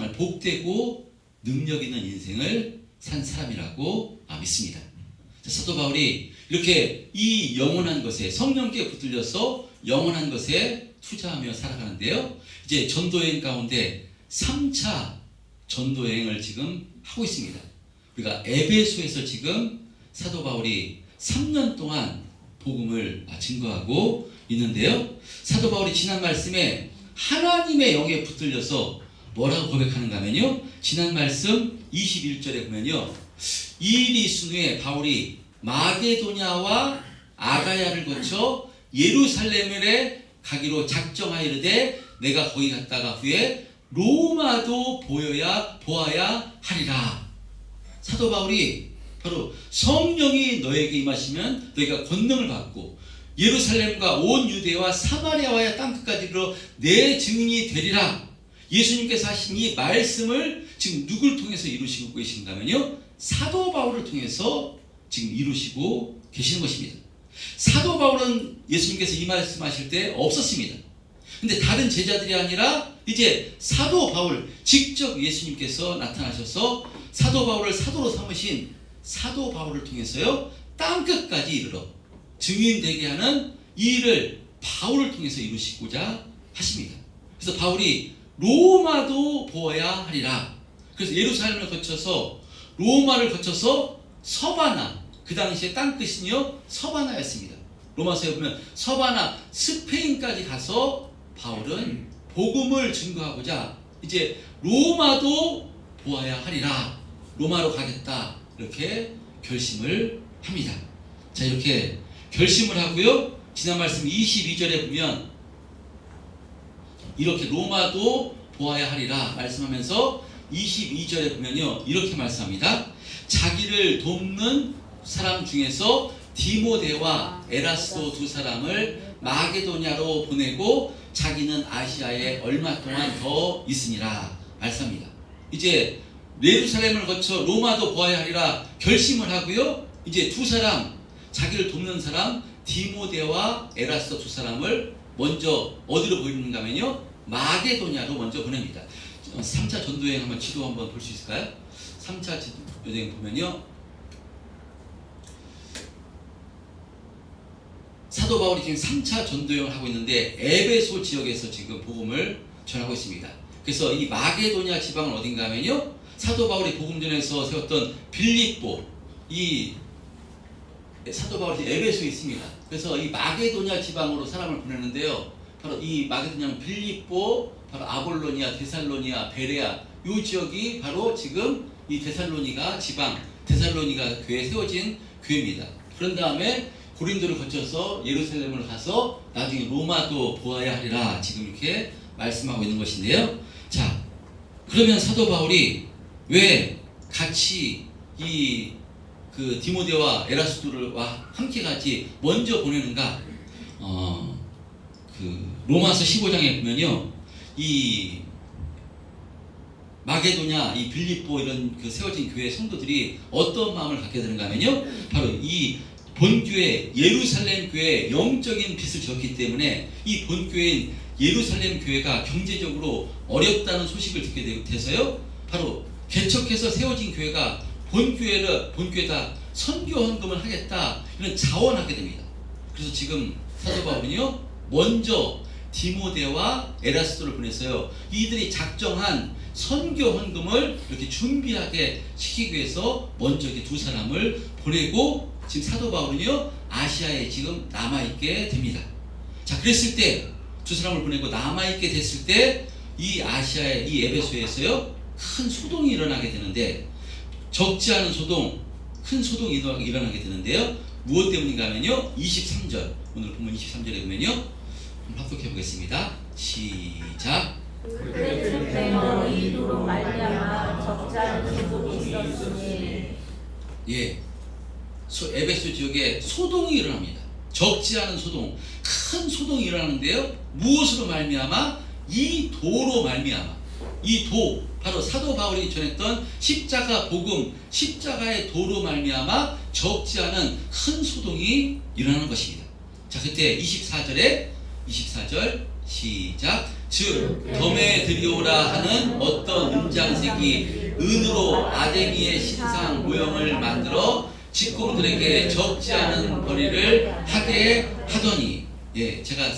정말 복되고 능력 있는 인생을 산 사람이라고 믿습니다. 사도 바울이 이렇게 이 영원한 것에 성령께 붙들려서 영원한 것에 투자하며 살아가는데요. 이제 전도여행 가운데 3차 전도여행을 지금 하고 있습니다. 우리가 에베소에서 지금 사도 바울이 3년 동안 복음을 증거하고 있는데요. 사도 바울이 지난 말씀에 하나님의 영에 붙들려서 뭐라고 고백하는가 하면요. 지난 말씀 21절에 보면요. 이 일이 있은 후에 바울이 마게도냐와 아가야를 거쳐 예루살렘에 가기로 작정하이르되 내가 거기 갔다가 후에 로마도 보아야 하리라. 사도 바울이 바로 성령이 너에게 임하시면 너희가 권능을 받고 예루살렘과 온 유대와 사마리아와의 땅끝까지 이르러 내 증인이 되리라. 예수님께서 하신 이 말씀을 지금 누굴 통해서 이루시고 계신가 하면요. 사도 바울을 통해서 지금 이루시고 계시는 것입니다. 사도 바울은 예수님께서 이 말씀하실 때 없었습니다. 근데 다른 제자들이 아니라 이제 사도 바울 직접 예수님께서 나타나셔서 사도 바울을 사도로 삼으신 사도 바울을 통해서요. 땅끝까지 이르러 증인되게 하는 이 일을 바울을 통해서 이루시고자 하십니다. 그래서 바울이 로마도 보아야 하리라. 그래서 예루살렘을 거쳐서 로마를 거쳐서 서바나, 그 당시에 땅끝은요 서바나였습니다. 로마서에 보면 서바나 스페인까지 가서 바울은 복음을 증거하고자 이제 로마도 보아야 하리라. 로마로 가겠다. 이렇게 결심을 합니다. 자, 이렇게 결심을 하고요. 지난 말씀 22절에 보면 이렇게 로마도 보아야 하리라 말씀하면서 22절에 보면요. 이렇게 말씀합니다. 자기를 돕는 사람 중에서 디모데와 에라스도 두 사람을 마게도냐로 보내고 자기는 아시아에 얼마 동안 더 있으니라 말씀합니다. 이제 예루살렘을 거쳐 로마도 보아야 하리라 결심을 하고요. 이제 두 사람, 자기를 돕는 사람 디모데와 에라스도 두 사람을 먼저 어디로 보내는가 하면요. 마게도냐로 먼저 보냅니다. 3차 전도여행 한번 지도 한번 볼 수 있을까요? 3차 전도여행 보면요. 사도 바울이 지금 3차 전도여행을 하고 있는데 에베소 지역에서 지금 복음을 전하고 있습니다. 그래서 이 마게도냐 지방은 어딘가 하면요. 사도 바울이 복음전에서 세웠던 빌립보, 이 사도 바울이 에베소에 있습니다. 그래서 이 마게도냐 지방으로 사람을 보내는데요. 바로 이 마게도냐는 빌립보, 바로 아볼로니아, 데살로니아, 베레아 이 지역이 바로 지금 이 데살로니가 지방, 데살로니가 교회에 세워진 교회입니다. 그런 다음에 고린도를 거쳐서 예루살렘을 가서 나중에 로마도 보아야 하리라 지금 이렇게 말씀하고 있는 것인데요. 자, 그러면 사도 바울이 왜 같이 그 디모데와 에라스도와 함께 같이 먼저 보내는가? 그 로마서 15장에 보면요, 이 마게도냐, 이 빌립보 이런 그 세워진 교회 성도들이 어떤 마음을 갖게 되는가 하면요, 바로 이 본교회 예루살렘 교회에 영적인 빚을 졌기 때문에 이 본교회인 예루살렘 교회가 경제적으로 어렵다는 소식을 듣게 돼서요, 바로 개척해서 세워진 교회가 본교회다 선교 헌금을 하겠다 이런 자원하게 됩니다. 그래서 지금 사도 바울은요 먼저 디모데와 에라스도를 보내서요 이들이 작정한 선교 헌금을 이렇게 준비하게 시키기 위해서 먼저 이렇게 두 사람을 보내고 지금 사도 바울은요 아시아에 지금 남아있게 됩니다. 자, 그랬을 때 두 사람을 보내고 남아있게 됐을 때 이 아시아의 이 에베소에서요 큰 소동이 일어나게 되는데, 적지 않은 소동, 큰 소동이 일어나게 되는데요. 무엇 때문인가 하면요 23절, 오늘 본문 23절에 보면요 한번 합독해 보겠습니다. 시작. 그때쯤 이도로 말미암아 적지 않은 소동이 있었으니. 예, 에베소 지역에 소동이 일어납니다. 적지 않은 소동, 큰 소동이 일어나는데요. 무엇으로 말미암아? 이 도로 말미암아. 이 도, 바로 사도 바울이 전했던 십자가 복음, 십자가의 도로 말미암아 적지 않은 큰 소동이 일어나는 것입니다. 자, 그때 24절 시작. 즉 덤에 들여오라 하는 어떤 은장색이 은으로 아데미의 신상 모형을 만들어 직공들에게 적지 않은 벌이를 하게 하더니, 예, 제가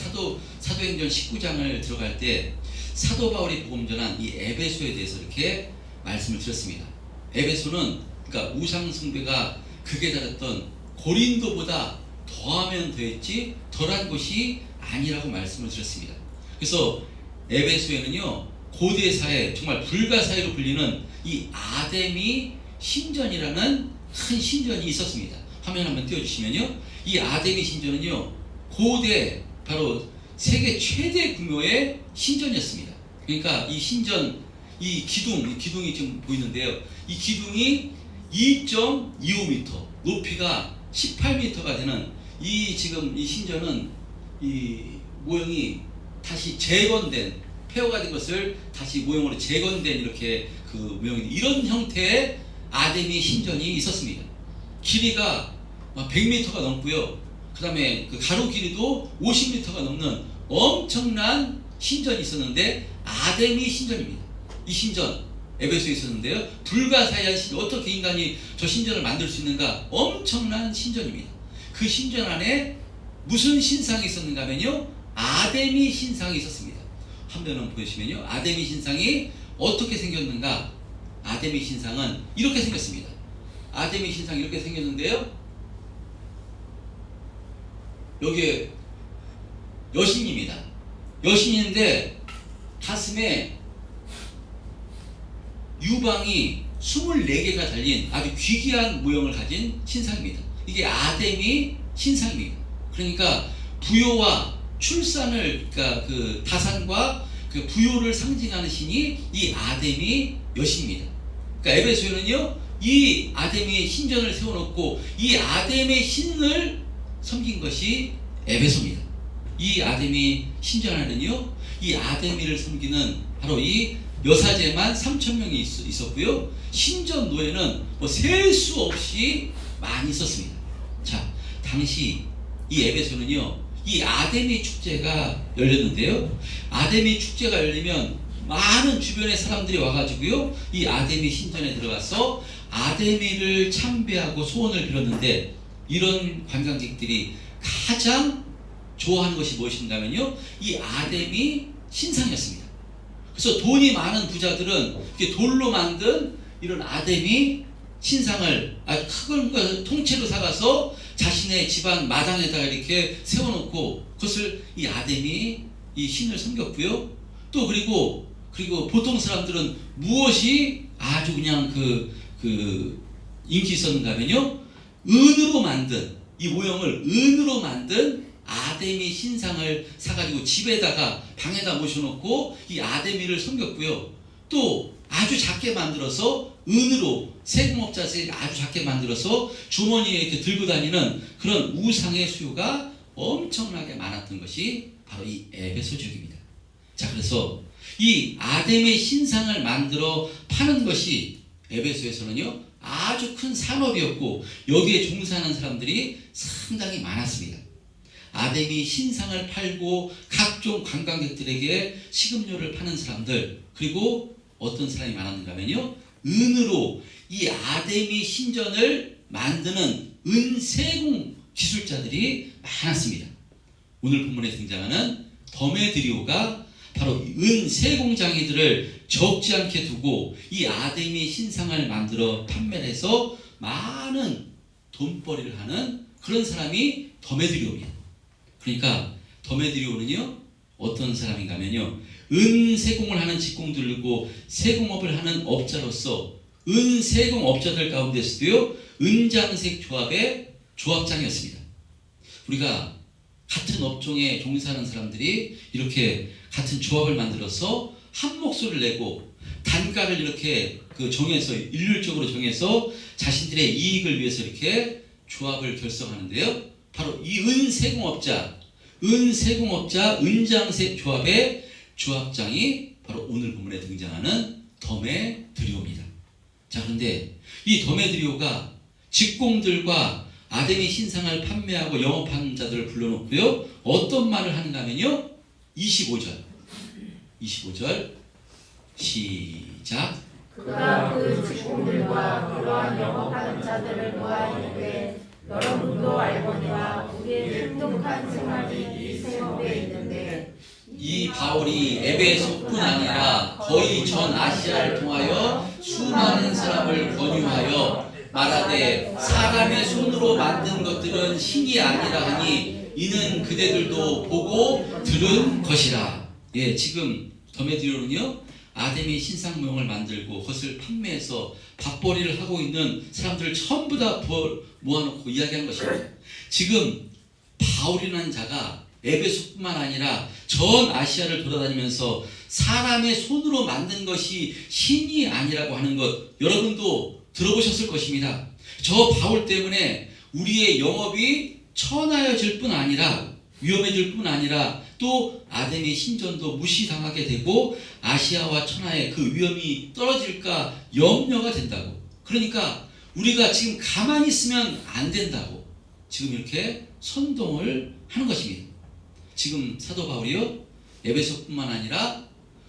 사도행전 19장을 들어갈 때 사도 바울이 복음 전한 이 에베소에 대해서 이렇게 말씀을 드렸습니다. 에베소는 그러니까 우상 숭배가 극에 달했던 고린도보다 더하면 더했지 덜한 곳이 아니라고 말씀을 드렸습니다. 그래서 에베소에는요, 고대 사회, 정말 불가사의로 불리는 이 아데미 신전이라는 큰 신전이 있었습니다. 화면 한번 띄워주시면요, 이 아데미 신전은요, 고대 바로 세계 최대 규모의 신전이었습니다. 그러니까 이 신전, 이 기둥이 지금 보이는데요, 이 기둥이 2.25m, 높이가 18m가 되는 이 지금 이 신전은 이 모형이 다시 재건된, 폐허가 된 것을 다시 모형으로 재건된 이렇게 그 모형인데, 이런 형태의 아데미 신전이 있었습니다. 길이가 100m가 넘고요. 그 다음에 그 가로 길이도 50m가 넘는 엄청난 신전이 있었는데, 아데미 신전입니다. 이 신전 에베소에 있었는데요, 불가사의한 신전, 어떻게 인간이 저 신전을 만들 수 있는가, 엄청난 신전입니다. 그 신전 안에 무슨 신상이 있었는가 하면요, 아데미 신상이 있었습니다. 한번 보시면요, 아데미 신상이 어떻게 생겼는가. 아데미 신상은 이렇게 생겼습니다. 아데미 신상이 이렇게 생겼는데요, 여기에 여신입니다. 여신인데 가슴에 유방이 24개가 달린 아주 귀귀한 모형을 가진 신상입니다. 이게 아데미 신상입니다. 그러니까 부요와 출산을, 그러니까 그 다산과 그 부요를 상징하는 신이 이 아데미 여신입니다. 그러니까 에베소에는요, 이 아데미 신전을 세워놓고 이 아데미 신을 섬긴 것이 에베소입니다. 이 아데미 신전 안에는요, 이 아데미를 섬기는 바로 이 여사제만 3,000명이 있었고요, 신전 노예는 뭐 셀 수 없이 많이 있었습니다. 자, 당시 이 에베소는요, 이 아데미 축제가 열렸는데요, 아데미 축제가 열리면 많은 주변의 사람들이 와가지고요, 이 아데미 신전에 들어가서 아데미를 참배하고 소원을 빌었는데, 이런 관광객들이 가장 좋아하는 것이 무엇인가 하면요, 이 아데미 신상이었습니다. 그래서 돈이 많은 부자들은 이렇게 돌로 만든 이런 아데미 신상을 아주 큰 걸 통째로 사가서 자신의 집안 마당에다가 이렇게 세워놓고 그것을 이 아데미 이 신을 섬겼고요. 또 그리고 보통 사람들은 무엇이 아주 그냥 인기 있었는가 하면요, 은으로 만든, 이 모형을 은으로 만든 아데미 신상을 사가지고 집에다가 방에다 모셔놓고 이 아데미를 섬겼고요. 또 아주 작게 만들어서 은으로 세금업자들이 아주 작게 만들어서 주머니에 이렇게 들고 다니는 그런 우상의 수요가 엄청나게 많았던 것이 바로 이 에베소 지역입니다. 자, 그래서 이 아데미 신상을 만들어 파는 것이 에베소에서는요, 아주 큰 산업이었고, 여기에 종사하는 사람들이 상당히 많았습니다. 아데미 신상을 팔고 각종 관광객들에게 식음료를 파는 사람들, 그리고 어떤 사람이 많았는가 하면요, 은으로 이 아데미 신전을 만드는 은세공 기술자들이 많았습니다. 오늘 본문에 등장하는 더메드리오가 바로 은세공장이들을 적지 않게 두고 이 아데미 신상을 만들어 판매를 해서 많은 돈벌이를 하는 그런 사람이 더메드리오입니다. 그러니까 더메드리오는요, 어떤 사람인가 하면요, 은세공을 하는 직공들이고 세공업을 하는 업자로서 은세공업자들 가운데서도요, 은장색 조합의 조합장이었습니다. 우리가 같은 업종에 종사하는 사람들이 이렇게 같은 조합을 만들어서 한 목소리를 내고 단가를 이렇게 정해서, 일률적으로 정해서 자신들의 이익을 위해서 이렇게 조합을 결성하는데요, 바로 이 은세공업자 은장색 조합의 조합장이 바로 오늘 본문에 등장하는 더메드리오입니다. 자, 그런데 이 더메드리오가 직공들과 아데미 신상을 판매하고 영업하는 자들을 불러놓고요, 어떤 말을 하는가 하면요, 25절 시작. 그가 그 직공들과 그러한 영업하는 자들을 모아이르되 여러분도 알거니와 우리의 풍족한 생활이 이 생업에 있는데 이 바울이 에베소뿐 아니라 거의 전 아시아를 통하여 수많은 사람을 권유하여 말하되 사람의 손으로 만든 것들은 신이 아니라 하니 이는 그대들도 보고 들은 것이라. 예, 지금 더메드리오는요 아데미 신상 모형을 만들고 그것을 판매해서 밥벌이를 하고 있는 사람들을 전부 다 모아놓고 이야기한 것입니다. 지금 바울이라는 자가 에베소뿐만 아니라 전 아시아를 돌아다니면서 사람의 손으로 만든 것이 신이 아니라고 하는 것 여러분도 들어보셨을 것입니다. 저 바울 때문에 우리의 영업이 천하여질 뿐 아니라 위험해질 뿐 아니라 또 아데미 신전도 무시당하게 되고 아시아와 천하의 그 위험이 떨어질까 염려가 된다고. 그러니까 우리가 지금 가만히 있으면 안 된다고 지금 이렇게 선동을 하는 것입니다. 지금 사도 바울이요 에베소뿐만 아니라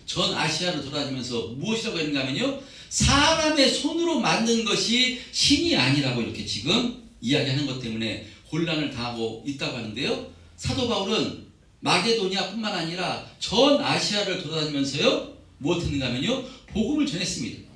전 아시아를 돌아다니면서 무엇이라고 했는가 하면요 사람의 손으로 만든 것이 신이 아니라고 이렇게 지금 이야기하는 것 때문에 혼란을 당하고 있다고 하는데요. 사도 바울은 마게도니아뿐만 아니라 전 아시아를 돌아다니면서요 무엇했는가 하면요 복음을 전했습니다.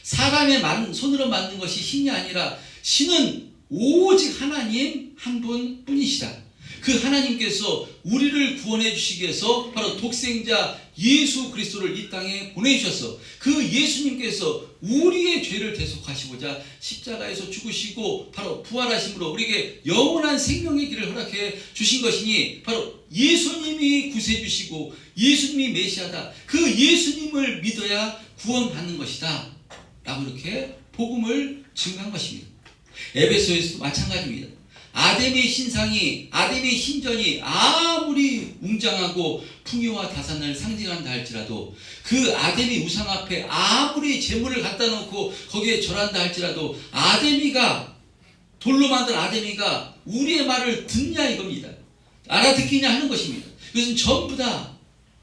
사람의 손으로 만든 것이 신이 아니라 신은 오직 하나님 한 분뿐이시다. 그 하나님께서 우리를 구원해 주시기 위해서 바로 독생자 예수 그리스도를 이 땅에 보내주셔서 그 예수님께서 우리의 죄를 대속하시고자 십자가에서 죽으시고 바로 부활하심으로 우리에게 영원한 생명의 길을 허락해 주신 것이니 바로 예수님이 구세해 주시고 예수님이 메시아다. 그 예수님을 믿어야 구원받는 것이다 라고 이렇게 복음을 증거한 것입니다. 에베소에서도 마찬가지입니다. 아데미 신전이 아무리 웅장하고 풍요와 다산을 상징한다 할지라도 그 아데미 우상 앞에 아무리 재물을 갖다 놓고 거기에 절한다 할지라도 아데미가 돌로 만든 아데미가 우리의 말을 듣냐 이겁니다. 알아듣기냐 하는 것입니다. 이것은 전부 다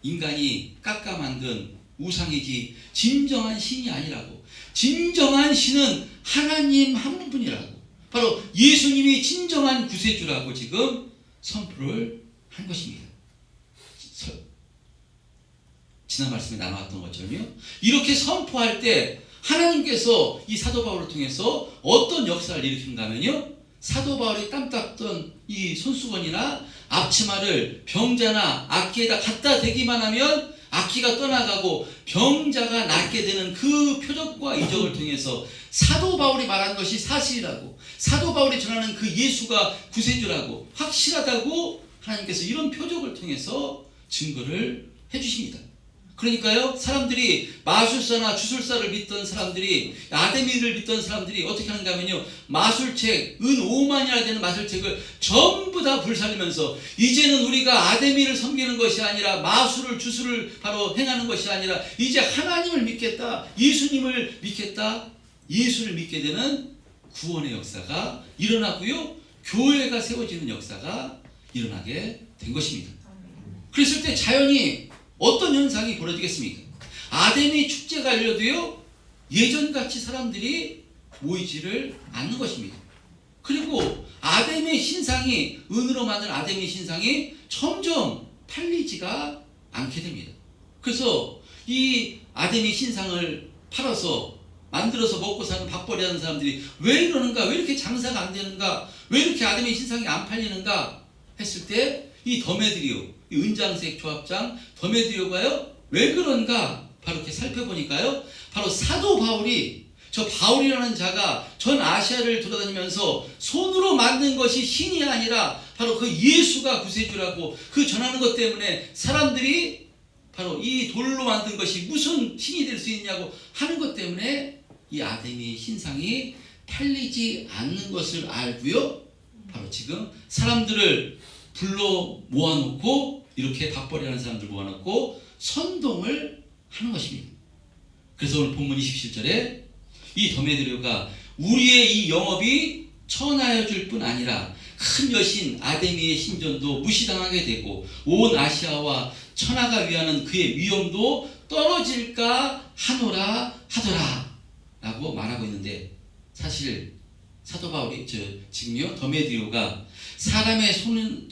인간이 깎아 만든 우상이지 진정한 신이 아니라고. 진정한 신은 하나님 한 분뿐이라고. 바로 예수님이 진정한 구세주라고 지금 선포를 한 것입니다. 지난 말씀에 나왔던 것처럼요. 이렇게 선포할 때 하나님께서 이 사도 바울을 통해서 어떤 역사를 일으키는가 하면요. 사도 바울이 땀 닦던 이 손수건이나 앞치마를 병자나 악기에다 갖다 대기만 하면 악기가 떠나가고 병자가 낫게 되는 그 표적과 이적을 통해서 사도 바울이 말한 것이 사실이라고, 사도 바울이 전하는 그 예수가 구세주라고 확실하다고 하나님께서 이런 표적을 통해서 증거를 해주십니다. 그러니까요, 사람들이 마술사나 주술사를 믿던 사람들이, 아데미를 믿던 사람들이 어떻게 하는가 하면요, 마술책, 은 5만이나 되는 마술책을 전부 다 불살리면서 이제는 우리가 아데미를 섬기는 것이 아니라 마술을, 주술을 바로 행하는 것이 아니라 이제 하나님을 믿겠다, 예수님을 믿겠다, 예수를 믿게 되는 구원의 역사가 일어나고요, 교회가 세워지는 역사가 일어나게 된 것입니다. 그랬을 때 자연히 어떤 현상이 벌어지겠습니까? 아데미 축제가 열려도요, 예전같이 사람들이 모이지를 않는 것입니다. 그리고 아데미 신상이, 은으로 만든 아데미 신상이 점점 팔리지가 않게 됩니다. 그래서 이 아데미 신상을 팔아서 만들어서 먹고 사는 밥벌이 하는 사람들이 왜 이러는가? 왜 이렇게 장사가 안 되는가? 왜 이렇게 아데미 신상이 안 팔리는가? 했을 때 이 더메드리오, 이 은장색 조합장 더메드리오가요, 왜 그런가? 바로 이렇게 살펴보니까요, 바로 사도 바울이, 저 바울이라는 자가 전 아시아를 돌아다니면서 손으로 만든 것이 신이 아니라 바로 그 예수가 구세주라고 그 전하는 것 때문에 사람들이 바로 이 돌로 만든 것이 무슨 신이 될 수 있냐고 하는 것 때문에 이 아데미 신상이 팔리지 않는 것을 알고요, 바로 지금 사람들을 불러 모아놓고 이렇게 밥벌이 하는 사람들 모아놓고 선동을 하는 것입니다. 그래서 오늘 본문 27절에 이 더메드리오가 우리의 이 영업이 천하여질 뿐 아니라 큰 여신 아데미의 신전도 무시당하게 되고 온 아시아와 천하가 위하는 그의 위엄도 떨어질까 하노라 하더라 라고 말하고 있는데, 사실 사도 바울이 지금요 더메디오가 사람의 손은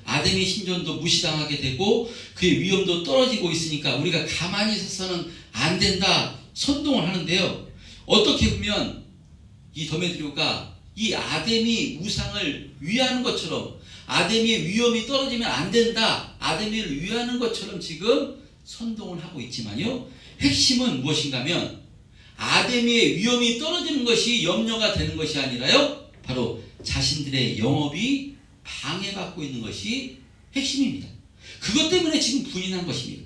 아담의 신전도 무시당하게 되고 그의 위엄도 떨어지고 있으니까 우리가 가만히 있어서는 안 된다 선동을 하는데요, 어떻게 보면 이 더메디오가 이 아담이 우상을 위하는 것처럼, 아담의 위엄이 떨어지면 안 된다, 아담을 위하는 것처럼 지금 선동을 하고 있지만요, 핵심은 무엇인가 하면 아담의 위엄이 떨어지는 것이 염려가 되는 것이 아니라요, 바로 자신들의 영업이 방해받고 있는 것이 핵심입니다. 그것 때문에 지금 부인한 것입니다.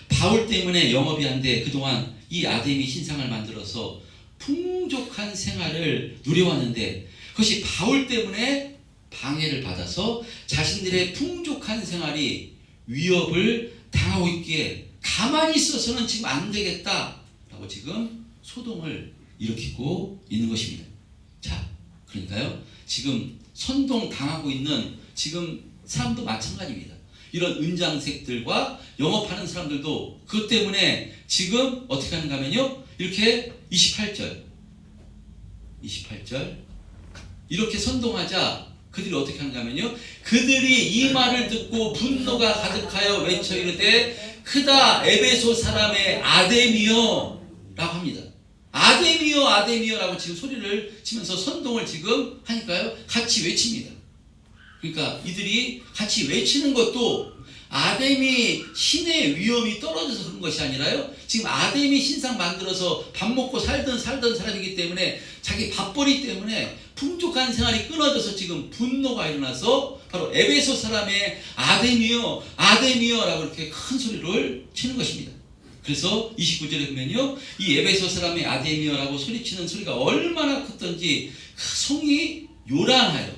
바울 때문에 영업이 안 돼 그동안 이 아담이 신상을 만들어서 풍족한 생활을 누려왔는데, 그것이 바울 때문에 방해를 받아서 자신들의 풍족한 생활이 위협을 당하고 있기에 가만히 있어서는 지금 안 되겠다라고 지금 소동을 일으키고 있는 것입니다. 자, 그러니까요, 지금 선동 당하고 있는 지금 사람도 마찬가지입니다. 이런 은장색들과 영업하는 사람들도 그것 때문에 지금 어떻게 하는가 하면요, 이렇게 28절 이렇게 선동하자 그들이 어떻게 하는가 하면요, 그들이 이 말을 듣고 분노가 가득하여 외쳐 이르되 크다 에베소 사람의 아데미여 라고 합니다. 아데미여 아데미여 라고 지금 소리를 치면서 선동을 지금 하니까요, 같이 외칩니다. 그러니까 이들이 같이 외치는 것도 아담이 신의 위엄이 떨어져서 그런 것이 아니라요, 지금 아담이 신상 만들어서 밥 먹고 살던 사람이기 때문에 자기 밥벌이 때문에 풍족한 생활이 끊어져서 지금 분노가 일어나서 바로 에베소 사람의 아담이여 아담이여 라고 이렇게 큰 소리를 치는 것입니다. 그래서 29절에 보면요, 이 에베소 사람의 아담이여 라고 소리치는 소리가 얼마나 컸던지 그 성이 요란하여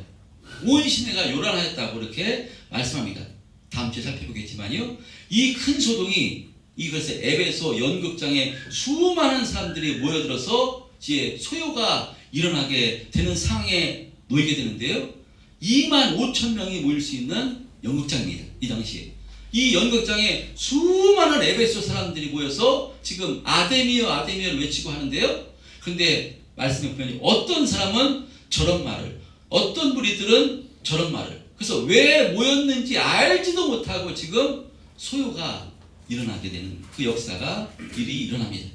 온 시내가 요란하였다고 이렇게 말씀합니다. 다음 주에 살펴보겠지만요, 이 큰 소동이 이것의 에베소 연극장에 수많은 사람들이 모여들어서 이제 소요가 일어나게 되는 상황에 놓이게 되는데요, 25,000명이 모일 수 있는 연극장입니다. 이 당시에 이 연극장에 수많은 에베소 사람들이 모여서 지금 아데미여 아데미여를 외치고 하는데요, 그런데 말씀해 보면 어떤 사람은 저런 말을, 어떤 무리들은 저런 말을, 그래서 왜 모였는지 알지도 못하고 지금 소요가 일어나게 되는 그 역사가 일이 일어납니다.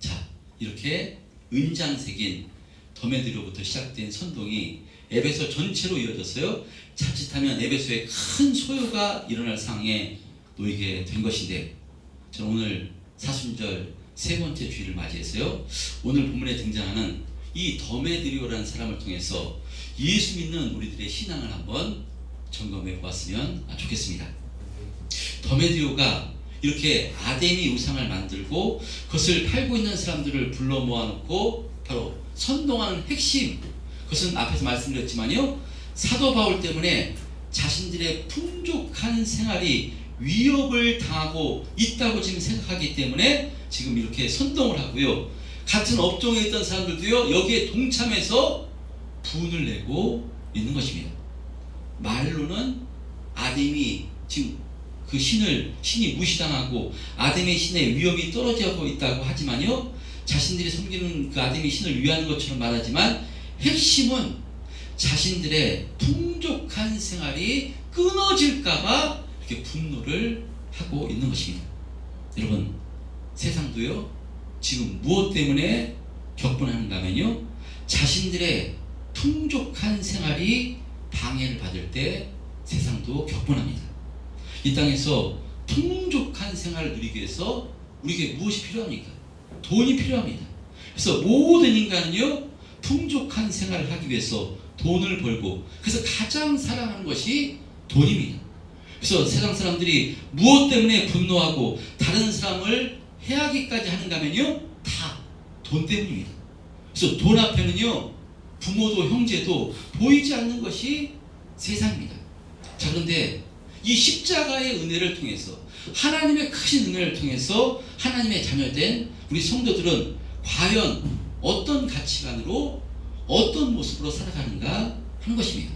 자, 이렇게 은장색인 더메드로부터 시작된 선동이 에베소 전체로 이어졌어요. 자칫하면 에베소에 큰 소요가 일어날 상황에 놓이게 된 것인데, 저는 오늘 사순절 세 번째 주일을 맞이해서요, 오늘 본문에 등장하는 이 더메드리오라는 사람을 통해서 예수 믿는 우리들의 신앙을 한번 점검해 보았으면 좋겠습니다. 더메드리오가 이렇게 아담이 우상을 만들고 그것을 팔고 있는 사람들을 불러 모아놓고 바로 선동하는 핵심, 그것은 앞에서 말씀드렸지만요, 사도 바울 때문에 자신들의 풍족한 생활이 위협을 당하고 있다고 지금 생각하기 때문에 지금 이렇게 선동을 하고요, 같은 업종에 있던 사람들도요, 여기에 동참해서 분을 내고 있는 것입니다. 말로는 아담이 지금 그 신이 무시당하고 아담의 신의 위엄이 떨어지고 있다고 하지만요, 자신들이 섬기는 그 아담의 신을 위하는 것처럼 말하지만 핵심은 자신들의 풍족한 생활이 끊어질까봐 이렇게 분노를 하고 있는 것입니다. 여러분, 세상도요, 지금 무엇 때문에 격분하는가 하면요, 자신들의 풍족한 생활이 방해를 받을 때 세상도 격분합니다. 이 땅에서 풍족한 생활을 누리기 위해서 우리에게 무엇이 필요합니까? 돈이 필요합니다. 그래서 모든 인간은요, 풍족한 생활을 하기 위해서 돈을 벌고, 그래서 가장 사랑하는 것이 돈입니다. 그래서 세상 사람들이 무엇 때문에 분노하고 다른 사람을 해하기까지 하는가 하면요, 다 돈 때문입니다. 그래서 돈 앞에는요, 부모도 형제도 보이지 않는 것이 세상입니다. 자, 그런데 이 십자가의 은혜를 통해서, 하나님의 크신 은혜를 통해서 하나님의 자녀된 우리 성도들은 과연 어떤 가치관으로, 어떤 모습으로 살아가는가 하는 것입니다.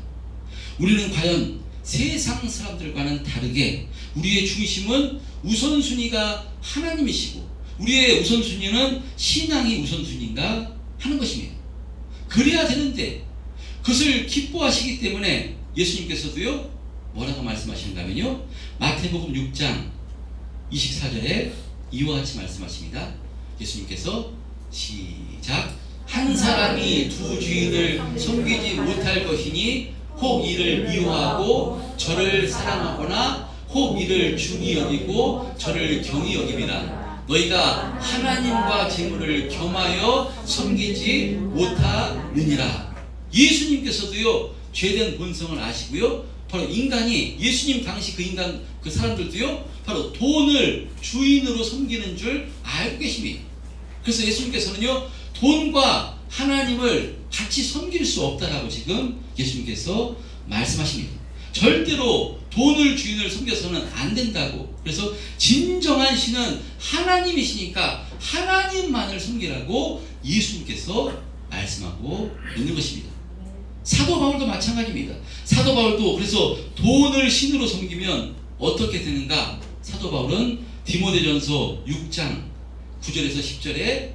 우리는 과연 세상 사람들과는 다르게 우리의 중심은 우선순위가 하나님이시고 우리의 우선순위는 신앙이 우선순위인가 하는 것입니다. 그래야 되는데 그것을 기뻐하시기 때문에 예수님께서도요 뭐라고 말씀하시는가 하면요, 마태복음 6장 24절에 이와 같이 말씀하십니다. 예수님께서 시작, 한 사람이 두 주인을 섬기지 못할 것이니 혹 이를 미워하고 저를 사랑하거나 혹 이를 중히 여기고 저를 경히 여김이라. 너희가 하나님과 재물을 겸하여 섬기지 못하느니라. 예수님께서도요 죄된 본성을 아시고요, 바로 인간이, 예수님 당시 그 인간 그 사람들도요 바로 돈을 주인으로 섬기는 줄 알고 계십니다. 그래서 예수님께서는요 돈과 하나님을 같이 섬길 수 없다라고 지금 예수님께서 말씀하십니다. 절대로 돈을 주인을 섬겨서는 안 된다고. 그래서 진정한 신은 하나님이시니까 하나님만을 섬기라고 예수님께서 말씀하고 있는 것입니다. 사도 바울도 마찬가지입니다. 사도 바울도 그래서 돈을 신으로 섬기면 어떻게 되는가? 사도 바울은 디모데전서 6장 9절에서 10절에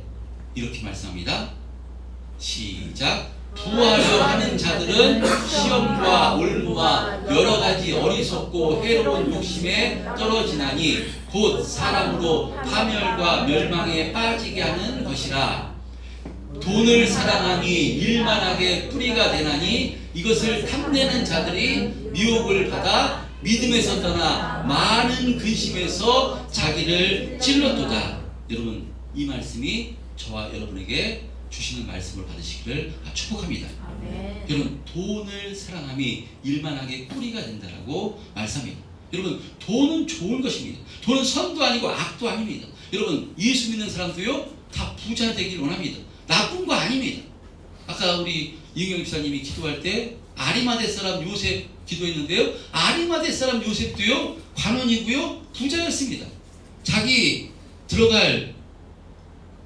이렇게 말씀합니다. 시작. 부하려 하는 자들은 시험과 올무와 여러 가지 어리석고 해로운 욕심에 떨어지나니 곧 사람으로 파멸과 멸망에 빠지게 하는 것이라. 돈을 사랑하니 일만하게 뿌리가 되나니 이것을 탐내는 자들이 미혹을 받아 믿음에서 떠나 많은 근심에서 자기를 찔렀도다. 여러분, 이 말씀이 저와 여러분에게 주시는 말씀을 받으시기를 축복합니다. 아멘. 여러분, 돈을 사랑함이 일만하게 뿌리가 된다라고 말씀합니다. 여러분, 돈은 좋은 것입니다. 돈은 선도 아니고 악도 아닙니다. 여러분, 예수 믿는 사람도요 다 부자 되길 원합니다. 나쁜 거 아닙니다. 아까 우리 이은경 집사님이 기도할 때 아리마대 사람 요셉 기도했는데요, 아리마대 사람 요셉도요 관원이고요 부자였습니다. 자기 들어갈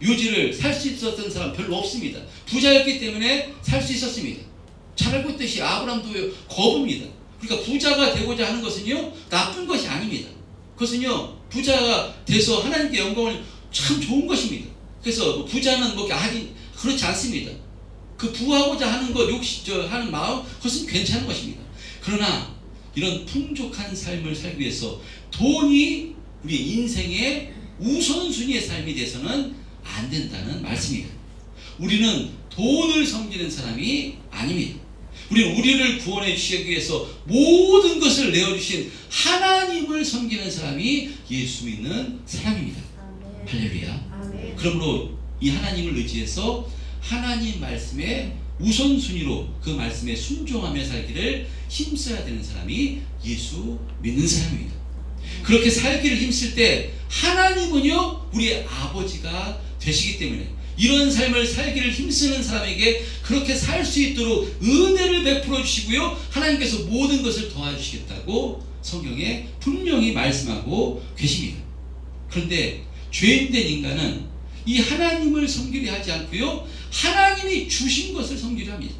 묘지를 살 수 있었던 사람 별로 없습니다. 부자였기 때문에 살 수 있었습니다. 잘 알고 있듯이 아브람도 거부입니다. 그러니까 부자가 되고자 하는 것은요 나쁜 것이 아닙니다. 그것은요 부자가 돼서 하나님께 영광을 참 좋은 것입니다. 그래서 부자는 뭐 아니 그렇지 않습니다. 그 부하고자 하는 것 하는 마음, 그것은 괜찮은 것입니다. 그러나 이런 풍족한 삶을 살기 위해서 돈이 우리 인생의 우선순위의 삶이 돼서는 안 된다는 말씀입니다. 우리는 돈을 섬기는 사람이 아닙니다. 우리는 우리를 구원해 주시기 위해서 모든 것을 내어주신 하나님을 섬기는 사람이 예수 믿는 사람입니다. 아멘. 할렐루야. 아멘. 그러므로 이 하나님을 의지해서 하나님 말씀의 우선순위로 그 말씀에 순종하며 살기를 힘써야 되는 사람이 예수 믿는 사람입니다. 그렇게 살기를 힘쓸 때 하나님은요 우리의 아버지가 되시기 때문에 이런 삶을 살기를 힘쓰는 사람에게 그렇게 살 수 있도록 은혜를 베풀어 주시고요, 하나님께서 모든 것을 도와주시겠다고 성경에 분명히 말씀하고 계십니다. 그런데 죄인된 인간은 이 하나님을 섬기려 하지 않고요, 하나님이 주신 것을 섬기려 합니다.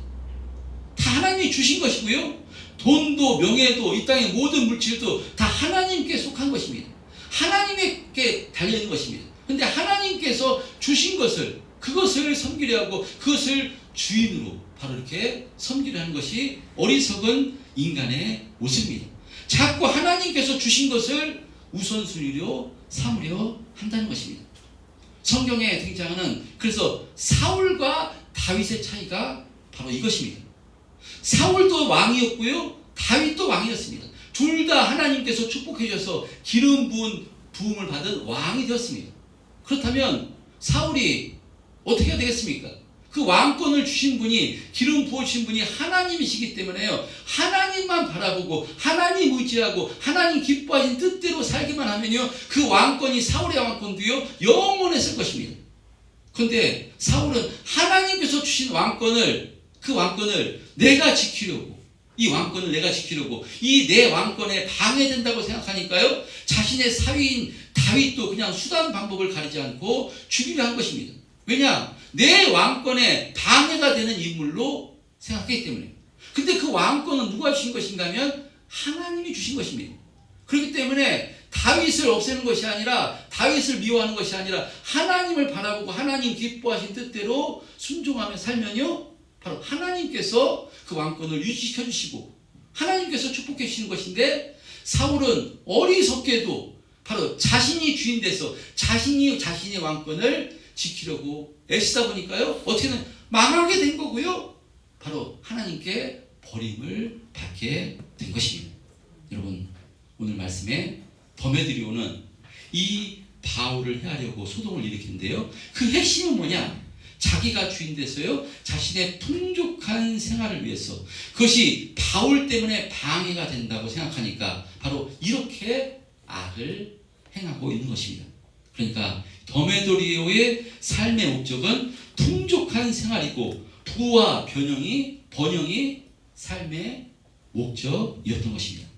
다 하나님이 주신 것이고요, 돈도 명예도 이 땅의 모든 물질도 다 하나님께 속한 것입니다. 하나님께 달려있는 것입니다. 그런데 하나님께서 주신 것을, 그것을 섬기려 하고 그것을 주인으로 바로 이렇게 섬기려 하는 것이 어리석은 인간의 모습입니다. 자꾸 하나님께서 주신 것을 우선순위로 삼으려 한다는 것입니다. 성경에 등장하는 그래서 사울과 다윗의 차이가 바로 이것입니다. 사울도 왕이었고요, 다윗도 왕이었습니다. 둘 다 하나님께서 축복해 주셔서 기름 부은 부음을 받은 왕이 되었습니다. 그렇다면 사울이 어떻게 해야 되겠습니까? 그 왕권을 주신 분이, 기름 부어주신 분이 하나님이시기 때문에요, 하나님만 바라보고 하나님 의지하고 하나님 기뻐하신 뜻대로 살기만 하면요 그 왕권이, 사울의 왕권도요 영원했을 것입니다. 그런데 사울은 하나님께서 주신 왕권을, 그 왕권을 내가 지키려고, 이 왕권을 내가 지키려고 이 내 왕권에 방해된다고 생각하니까요 자신의 사위인 다윗도 그냥 수단 방법을 가리지 않고 죽이려 한 것입니다. 왜냐? 내 왕권에 방해가 되는 인물로 생각했기 때문에. 근데 그 왕권은 누가 주신 것인가 하면 하나님이 주신 것입니다. 그렇기 때문에 다윗을 없애는 것이 아니라 다윗을 미워하는 것이 아니라 하나님을 바라보고 하나님 기뻐하신 뜻대로 순종하며 살면요 바로 하나님께서 그 왕권을 유지시켜 주시고 하나님께서 축복해 주시는 것인데 사울은 어리석게도 바로 자신이 주인 돼서 자신이 자신의 왕권을 지키려고 애쓰다 보니까요 어떻게는 망하게 된 거고요 바로 하나님께 버림을 받게 된 것입니다. 여러분 오늘 말씀에 더메드리오는 이 바울을 해하려고 소동을 일으키는데요 그 핵심은 뭐냐? 자기가 주인 돼서요 자신의 풍족한 생활을 위해서 그것이 바울 때문에 방해가 된다고 생각하니까 바로 이렇게 악을 행하고 있는 것입니다. 그러니까 더메드리오의 삶의 목적은 풍족한 생활이고 부와 번영이 삶의 목적이었던 것입니다.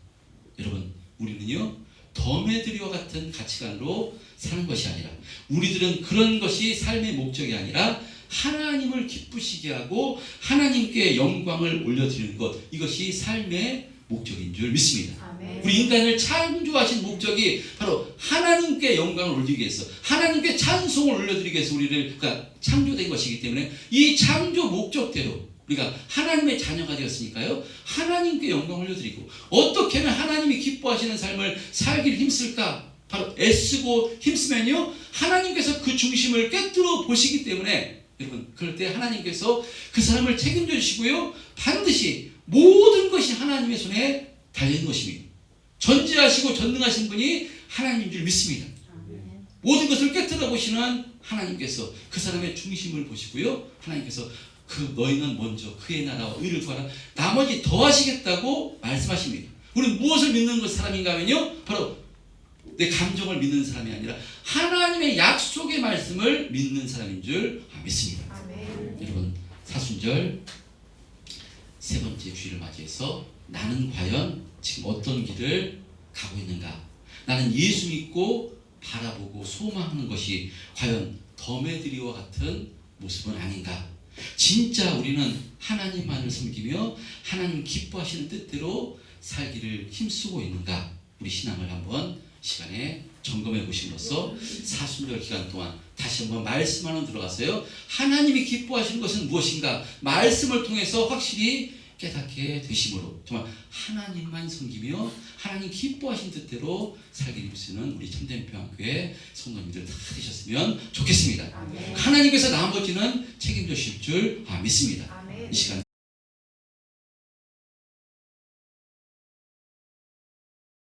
여러분 우리는요 더메드리오와 같은 가치관으로 사는 것이 아니라 우리들은 그런 것이 삶의 목적이 아니라 하나님을 기쁘시게 하고 하나님께 영광을 올려드리는 것 이것이 삶의 목적인 줄 믿습니다. 아멘. 우리 인간을 창조하신 목적이 바로 하나님께 영광을 올리기 위해서 하나님께 찬송을 올려드리기 위해서 우리를 그러니까 창조된 것이기 때문에 이 창조 목적대로 우리가 하나님의 자녀가 되었으니까요 하나님께 영광을 올려드리고 어떻게 하면 하나님이 기뻐하시는 삶을 살기를 힘쓸까 바로 애쓰고 힘쓰면요 하나님께서 그 중심을 꿰뚫어 보시기 때문에 여러분 그럴 때 하나님께서 그 사람을 책임져 주시고요 반드시 모든 것이 하나님의 손에 달린 것입니다. 전지하시고 전능하신 분이 하나님인 줄 믿습니다. 아멘. 모든 것을 꿰뚫어 보시는 하나님께서 그 사람의 중심을 보시고요 하나님께서 그 너희는 먼저 그의 나라와 의를 구하라 나머지 더하시겠다고 말씀하십니다. 우리는 무엇을 믿는 그 사람인가 하면요 바로 내 감정을 믿는 사람이 아니라 하나님의 약속의 말씀을 믿는 사람인 줄 믿습니다. 아멘. 여러분 사순절 세 번째 주일을 맞이해서 나는 과연 지금 어떤 길을 가고 있는가 나는 예수 믿고 바라보고 소망하는 것이 과연 더메드리와 같은 모습은 아닌가 진짜 우리는 하나님만을 섬기며 하나님 기뻐하시는 뜻대로 살기를 힘쓰고 있는가 우리 신앙을 한번 시간에 점검해 보심으로써 사순절 기간 동안 다시 한번 말씀 안으로 들어가서요 하나님이 기뻐하시는 것은 무엇인가 말씀을 통해서 확실히 깨닫게 되심으로 정말 하나님만 섬기며 하나님 기뻐하신 뜻대로 살기를 힘쓰는 우리 참된 평안교회 성도님들 다 되셨으면 좋겠습니다. 아멘. 하나님께서 나머지는 책임져 주실 줄 믿습니다. 아멘. 이 시간